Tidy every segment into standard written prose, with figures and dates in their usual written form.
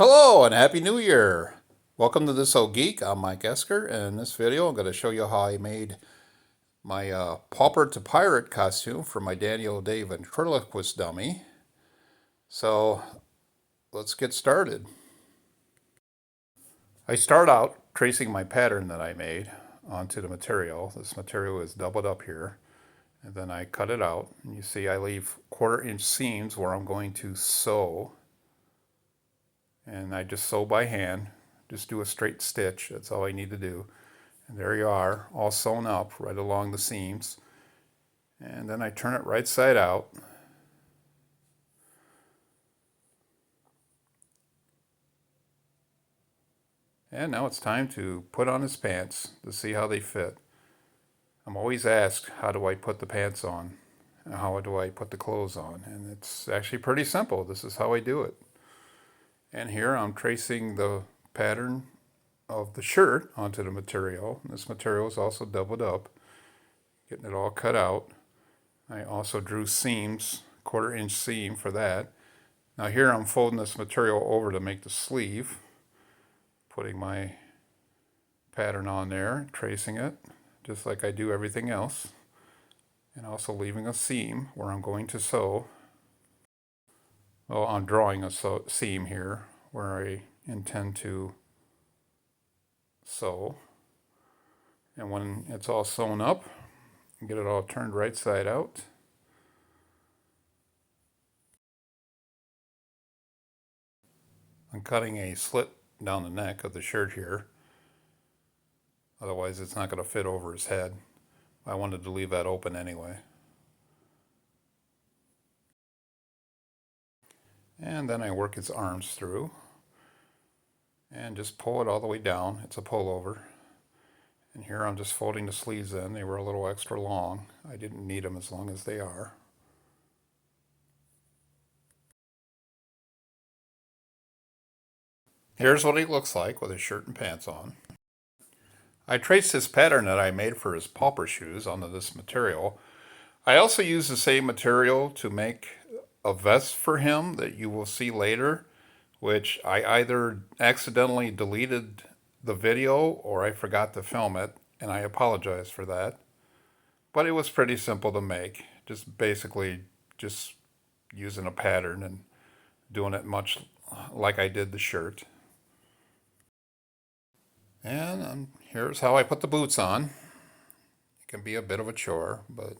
Hello and Happy New Year! Welcome to This Old Geek. I'm Mike Esker, and in this video I'm going to show you how I made my pauper to pirate costume for my Daniel Day ventriloquist dummy. So let's get started. I start out tracing my pattern that I made onto the material. This material is doubled up here, and then I cut it out. And you see I leave 1/4 inch seams where I'm going to sew, and I just sew by hand. Just do a straight stitch. That's all I need to do. And there you are, all sewn up right along the seams. And then I turn it right side out. And now it's time to put on his pants to see how they fit. I'm always asked, how do I put the pants on? And how do I put the clothes on? And it's actually pretty simple. This is how I do it. And here I'm tracing the pattern of the shirt onto the material. This material is also doubled up, getting it all cut out. I also drew seams, 1/4 inch seam for that. Now here I'm folding this material over to make the sleeve, putting my pattern on there, tracing it, just like I do everything else, and also leaving a seam where I'm going to sew. Well, I'm drawing a seam here where I intend to sew. And when it's all sewn up, get it all turned right side out. I'm cutting a slit down the neck of the shirt here. Otherwise it's not going to fit over his head. I wanted to leave that open anyway. And then I work his arms through and just pull it all the way down. It's a pullover. And here I'm just folding the sleeves in. They were a little extra long. I didn't need them as long as they are. Here's what he looks like with his shirt and pants on. I traced this pattern that I made for his pauper shoes onto this material. I also used the same material to make a vest for him that you will see later, which I either accidentally deleted the video or I forgot to film it, and I apologize for that. But it was pretty simple to make, just basically just using a pattern and doing it much like I did the shirt. And here's how I put the boots on. It can be a bit of a chore, but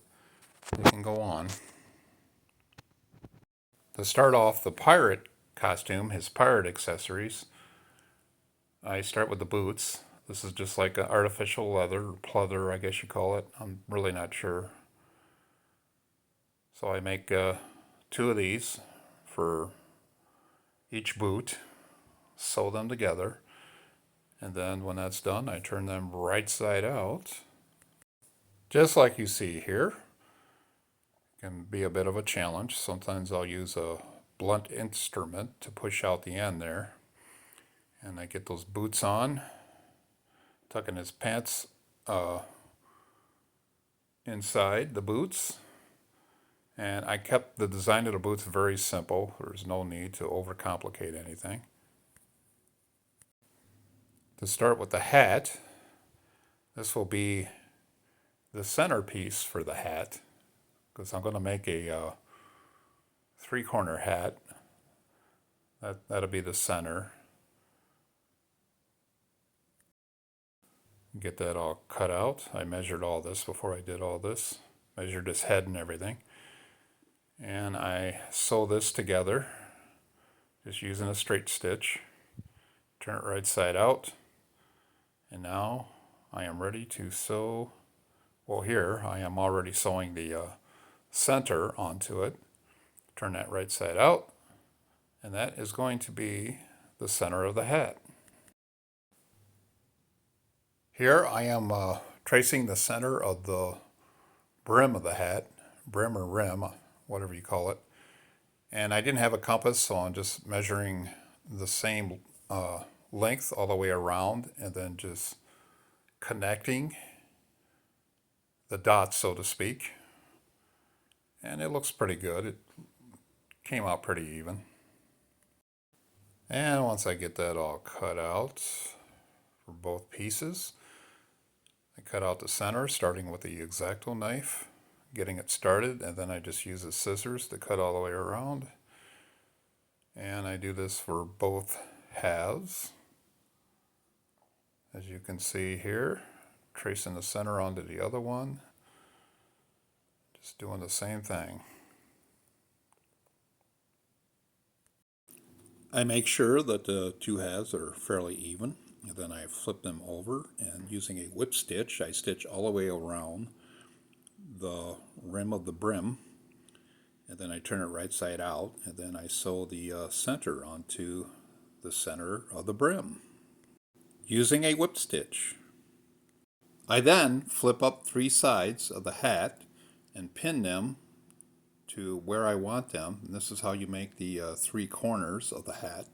we can go on. To start off the pirate costume, his pirate accessories, I start with the boots. This is just like an artificial leather, or pleather, I guess you call it. I'm really not sure. So I make 2 of these for each boot, sew them together, and then when that's done, I turn them right side out, just like you see here. It can be a bit of a challenge. Sometimes I'll use a blunt instrument to push out the end there. And I get those boots on, tucking his pants inside the boots. And I kept the design of the boots very simple. There's no need to overcomplicate anything. To start with the hat, this will be the centerpiece for the hat, because I'm going to make a 3-corner hat. That'll be the center. Get that all cut out. I measured all this before I did all this. Measured his head and everything. And I sew this together, just using a straight stitch. Turn it right side out. And now I am ready to sew. Well, here I am already sewing the center onto it. Turn that right side out. And that is going to be the center of the hat. Here I am tracing the center of the brim of the hat, brim or rim, whatever you call it. And I didn't have a compass, so I'm just measuring the same length all the way around and then just connecting the dots, so to speak. And it looks pretty good. It came out pretty even. And once I get that all cut out for both pieces, I cut out the center starting with the X-Acto knife, getting it started, and then I just use the scissors to cut all the way around. And I do this for both halves. As you can see here, tracing the center onto the other one, just doing the same thing. I make sure that the two halves are fairly even, and then I flip them over, and using a whip stitch, I stitch all the way around the rim of the brim, and then I turn it right side out, and then I sew the center onto the center of the brim using a whip stitch. I then flip up 3 sides of the hat and pin them to where I want them. And this is how you make the 3 corners of the hat.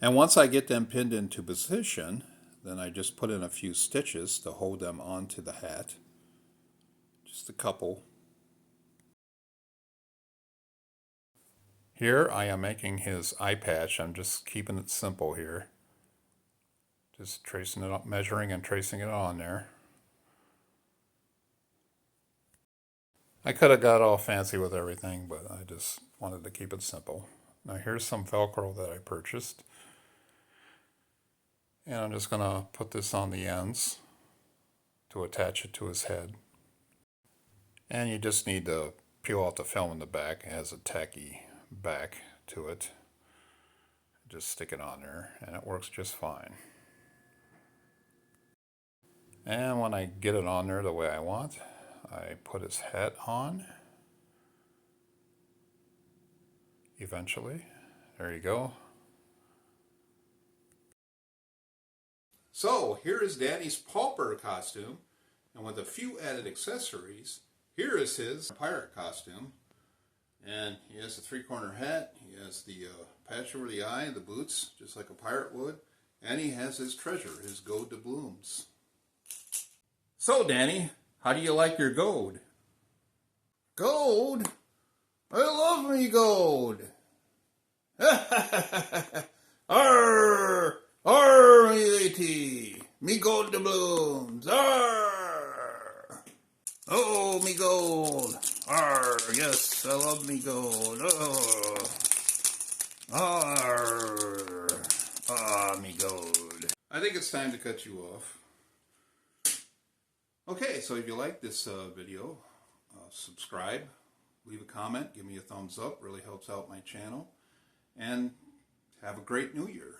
And once I get them pinned into position, then I just put in a few stitches to hold them onto the hat. Just a couple. Here I am making his eye patch. I'm just keeping it simple here. Just tracing it up, measuring and tracing it on there. I could have got all fancy with everything, but I just wanted to keep it simple. Now here's some Velcro that I purchased. And I'm just going to put this on the ends to attach it to his head. And you just need to peel out the film in the back. It has a tacky back to it. Just stick it on there and it works just fine. And when I get it on there the way I want, I put his hat on. Eventually. There you go. So here is Danny's pauper costume, and with a few added accessories, here is his pirate costume. And he has the 3-corner hat, he has the patch over the eye, the boots, just like a pirate would, and he has his treasure, his gold doubloons. So Danny, how do you like your gold? Gold? I love me gold! Arr! Arr, me matey! Me gold doubloons! Arr! Oh, me gold! Arr! Yes, I love me gold! Oh! Arr! Ah, me gold! I think it's time to cut you off. Okay, so if you like this video, subscribe, leave a comment, give me a thumbs up, really helps out my channel, and have a great new year.